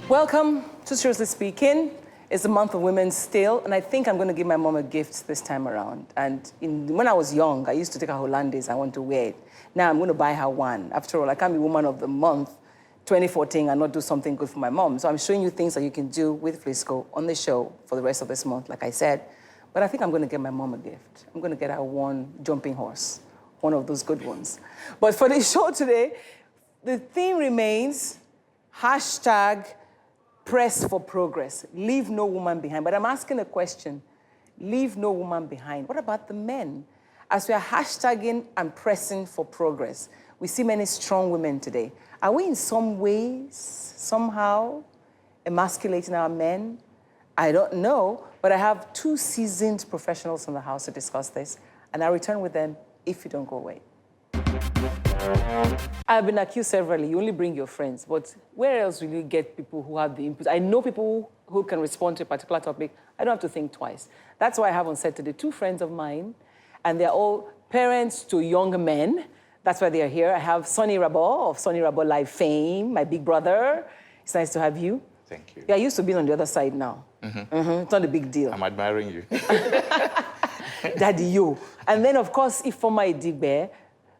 Welcome to Seriously Speaking. It's the month of women still, and I think I'm going to give my mom a gift this time around. And when I was young, I used to take her Hollandaise. I want to wear it. Now I'm going to buy her one. After all, I can't be Woman of the Month 2014 and not do something good for my mom. So I'm showing you things that you can do with Flisco on the show for the rest of this month, like I said. But I think I'm going to get my mom a gift. I'm going to get her one jumping horse, one of those good ones. But for the show today, the theme remains hashtag press for progress. Leave no woman behind. But I'm asking a question. Leave no woman behind. What about the men? As we are hashtagging and pressing for progress, we see many strong women today. Are we in some ways, somehow, emasculating our men? I don't know, but I have two seasoned professionals in the house to discuss this, and I'll return with them if you don't go away. I've been accused severally, you only bring your friends, but where else will you get people who have the input? I know people who can respond to a particular topic. I don't have to think twice. That's why I have on set today two friends of mine, and they're all parents to young men. That's why they're here. I have Sonny Rabo of Sonny Rabo Live fame, my big brother. It's nice to have you. Thank you. Yeah, I used to be on the other side now. It's not a big deal. I'm admiring you. Daddy, you. And then, of course, Ifoma Idigbe,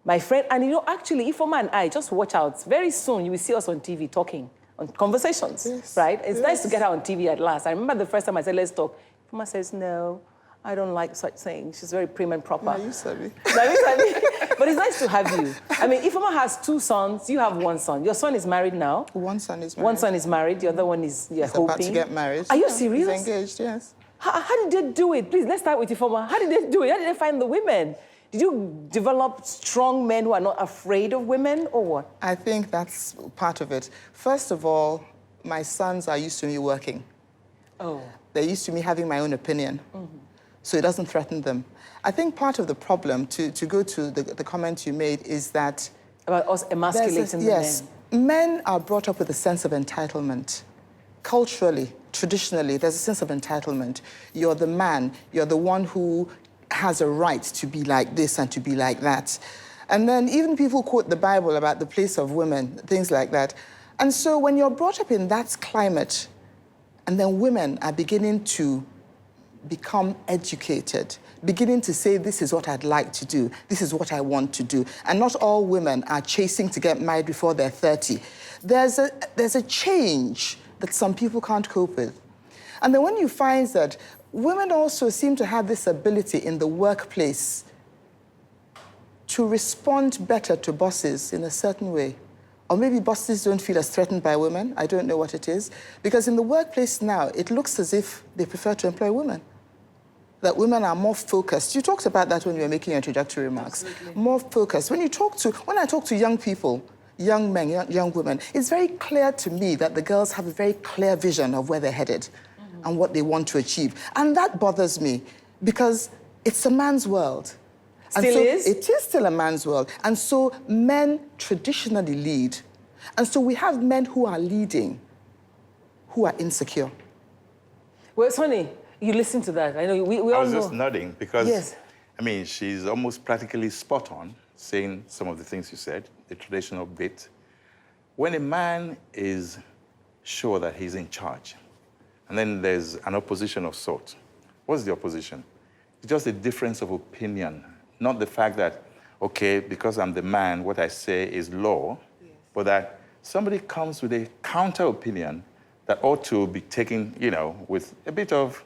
my friend, and you know, actually, Ifoma and I, just watch out. Very soon, you will see us on TV talking, on conversations, yes. right? It's yes. nice to get her on TV at last. I remember the first time I said, let's talk. Ifoma says, no, I don't like such things. She's very prim and proper. No, you said me. But it's nice to have you. I mean, Ifoma has two sons, you have one son. Your son is married now? One son is married. One son is married, the other one is He's about to get married. Are you serious? He's engaged, yes. How did they do it? Please, let's start with Ifoma. How did they do it? How did they find the women? Did you develop strong men who are not afraid of women, or what? I think that's part of it. First of all, my sons are used to me working. Oh. They're used to me having my own opinion. So it doesn't threaten them. I think part of the problem, to go to the comment you made, is that... About us emasculating the yes, men are brought up with a sense of entitlement. Culturally, traditionally, there's a sense of entitlement. You're the man, you're the one who has a right to be like this and to be like that. And then even people quote the Bible about the place of women, things like that. And so when you're brought up in that climate, and then women are beginning to become educated, beginning to say, this is what I'd like to do, this is what I want to do. And not all women are chasing to get married before they're 30. There's a change that some people can't cope with. And then when you find that women also seem to have this ability in the workplace to respond better to bosses in a certain way. Or maybe bosses don't feel as threatened by women. I don't know what it is. Because in the workplace now, it looks as if they prefer to employ women. That women are more focused. You talked about that when you were making your introductory remarks. Absolutely. More focused. When I talk to young people, young men, young women, it's very clear to me that the girls have a very clear vision of where they're headed and what they want to achieve. And that bothers me because it's a man's world. Still is? It is still a man's world. And so men traditionally lead. And so we have men who are leading, who are insecure. Well, Sonny, you listen to that. I know we all know. I was just nodding because, yes. I mean, she's almost practically spot on saying some of the things you said, the traditional bit. When a man is sure that he's in charge, and then there's an opposition of sort, what's the opposition? It's just a difference of opinion, not the fact that, okay, because I'm the man, what I say is law, yes. But that somebody comes with a counter opinion that ought to be taken, you know, with a bit of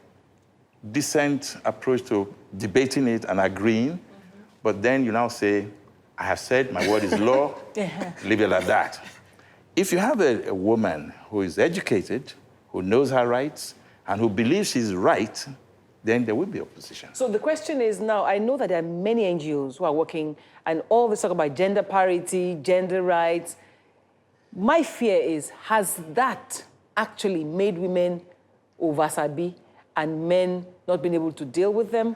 decent approach to debating it and agreeing, but then you now say, I have said, my word is law, leave it like that. If you have a woman who is educated, who knows her rights, and who believes she's right, then there will be opposition. So the question is now, I know that there are many NGOs who are working, and all this talk about gender parity, gender rights. My fear is, has that actually made women oversabi and men not been able to deal with them?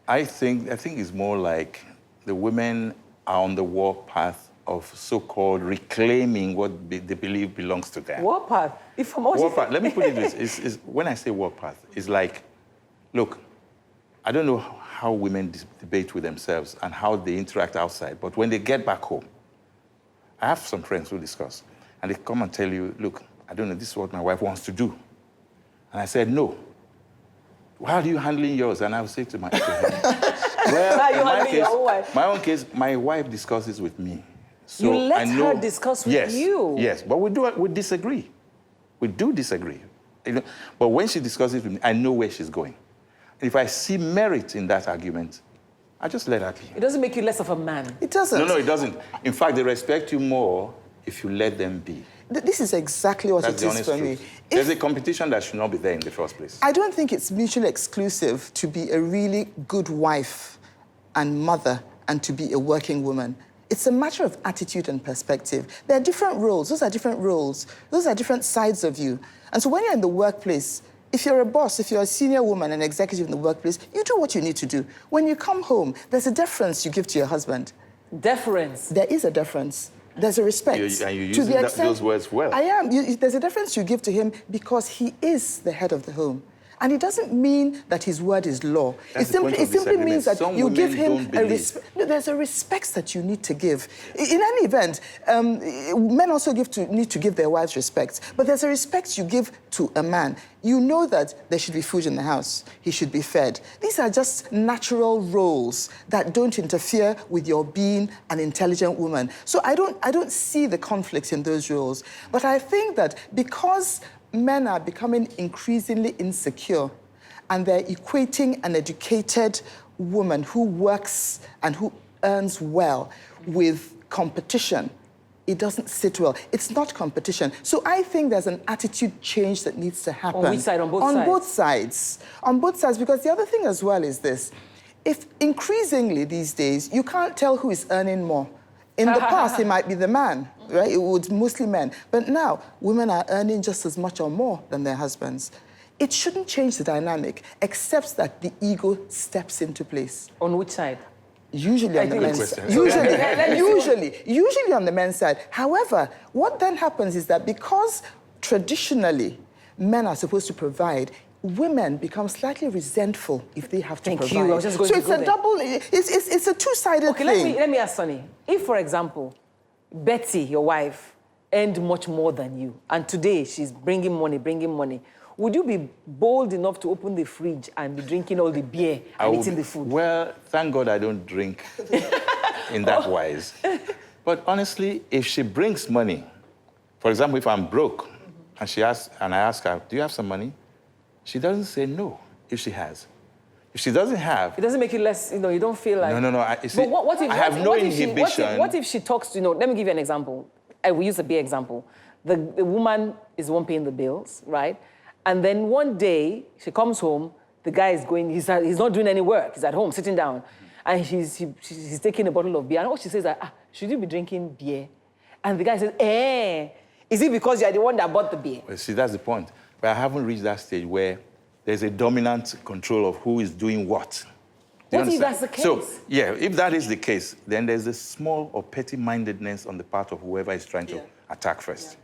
I think it's more like the women are on the warpath of so-called reclaiming what they believe belongs to them. Warpath? Warpath. Let me put it this. When I say warpath, it's like, look, I don't know how women debate with themselves and how they interact outside, but when they get back home, I have some friends who discuss, and they come and tell you, look, I don't know, this is what my wife wants to do. And I said, no. How are you handling yours? And I would say to him, well, in my case, my own case, my wife discusses with me. So you let her discuss with you? Yes, but we disagree. We do disagree. You know, but when she discusses with me, I know where she's going. And if I see merit in that argument, I just let her be. It doesn't make you less of a man. It doesn't. No, it doesn't. In fact, they respect you more if you let them be. This is exactly what That's it is for me. There's a competition that should not be there in the first place. I don't think it's mutually exclusive to be a really good wife and mother and to be a working woman. It's a matter of attitude and perspective. There are different roles. Those are different roles. Those are different sides of you. And so when you're in the workplace, if you're a boss, if you're a senior woman, an executive in the workplace, you do what you need to do. When you come home, there's a deference you give to your husband. Deference? There is a deference. There's a respect. And you're using those words well. I am. There's a deference you give to him because he is the head of the home. And it doesn't mean that his word is law. It simply means that you give him a respect. No, there's a respect that you need to give. In any event, men also need to give their wives respect. But there's a respect you give to a man. You know that there should be food in the house. He should be fed. These are just natural roles that don't interfere with your being an intelligent woman. So I don't see the conflicts in those roles. But I think that because men are becoming increasingly insecure and they're equating an educated woman who works and who earns well with competition, it doesn't sit well. It's not competition. So I think there's an attitude change that needs to happen. On which side? On both sides? On both sides. On both sides, because the other thing as well is this. If increasingly these days, you can't tell who is earning more. In the past, it might be the man, right? It was mostly men. But now, women are earning just as much or more than their husbands. It shouldn't change the dynamic, except that the ego steps into place. On which side? Usually on the men's side. Usually on the men's side. However, what then happens is that because traditionally men are supposed to provide, women become slightly resentful if they have to provide. Thank you. I was just going to go there. It's a two-sided thing. Okay, let me ask Sonny. If, for example, Betty, your wife, earned much more than you, and today she's bringing money, would you be bold enough to open the fridge and be drinking all the beer and eating the food? Well, thank God I don't drink in that wise. But honestly, if she brings money, for example, if I'm broke, and I ask her, do you have some money? She doesn't say no if she has. If she doesn't have... It doesn't make you less, you don't feel like... No. I have no inhibition. What if she talks to, let me give you an example. I will use a beer example. The woman is the one paying the bills, right? And then one day, she comes home, the guy is going, he's not doing any work, he's at home, sitting down, and she's taking a bottle of beer, and all she says is, should you be drinking beer? And the guy says, is it because you're the one that bought the beer? Well, see, that's the point. But I haven't reached that stage where there's a dominant control of who is doing what. What if that's the case? So, yeah, if that is the case, then there's a small or petty-mindedness on the part of whoever is trying to attack first.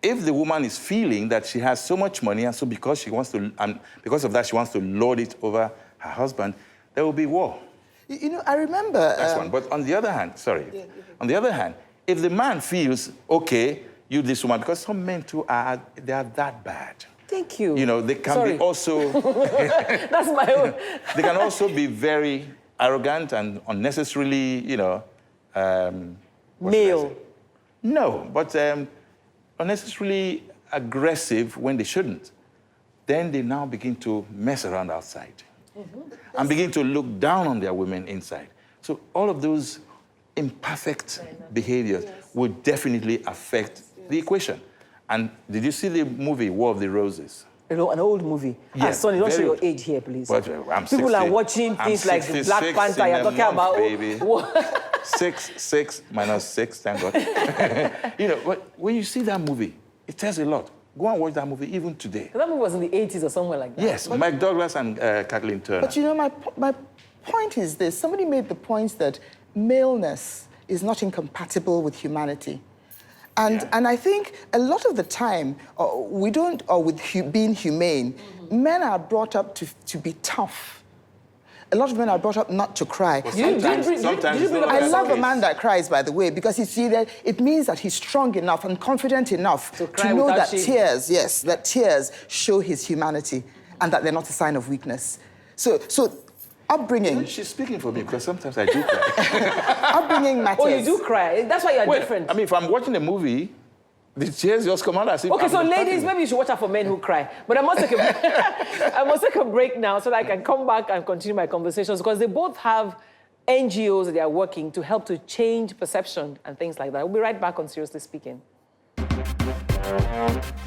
Yeah. If the woman is feeling that she has so much money, and so because of that she wants to lord it over her husband, there will be war. I remember... That's one. But on the other hand, on the other hand, if the man feels, okay, you this woman, because some men too they are that bad. Thank you. They can be also... That's my own. They can also be very arrogant and unnecessarily, male. No, but unnecessarily aggressive when they shouldn't. Then they now begin to mess around outside and begin to look down on their women inside. So all of those imperfect behaviors would definitely affect the equation. And did you see the movie War of the Roses? An old movie. Yes. Sonny, don't show your age here, please. But, I'm People 60. are watching things like the Black Panther. You're talking about... Baby. 6 minus 6, thank God. But when you see that movie, it tells a lot. Go and watch that movie even today. That movie was in the 80s or somewhere like that. Yes, Mike Douglas and Kathleen Turner. But my point is this. Somebody made the point that maleness is not incompatible with humanity. And I think a lot of the time, with being humane, men are brought up to be tough. a lot of men are brought up not to cry. Sometimes it's not I the love a case. man that cries, by the way, because you see that it means that he's strong enough and confident enough cry to know without that shame. tears, yes, that tears show his humanity and that they're not a sign of weakness. So upbringing, She's speaking for me because sometimes I do cry. upbringing matters. Oh, you do cry. That's why you're Well, different. I mean, if I'm watching a movie, the tears just come out as if Okay, I'm so not ladies, hurting. maybe you should watch out for men who cry. But I must take a, I must take a break now so that I can come back and continue my conversations because they both have NGOs that they are working to help to change perception and things like that. We'll be right back on Seriously Speaking.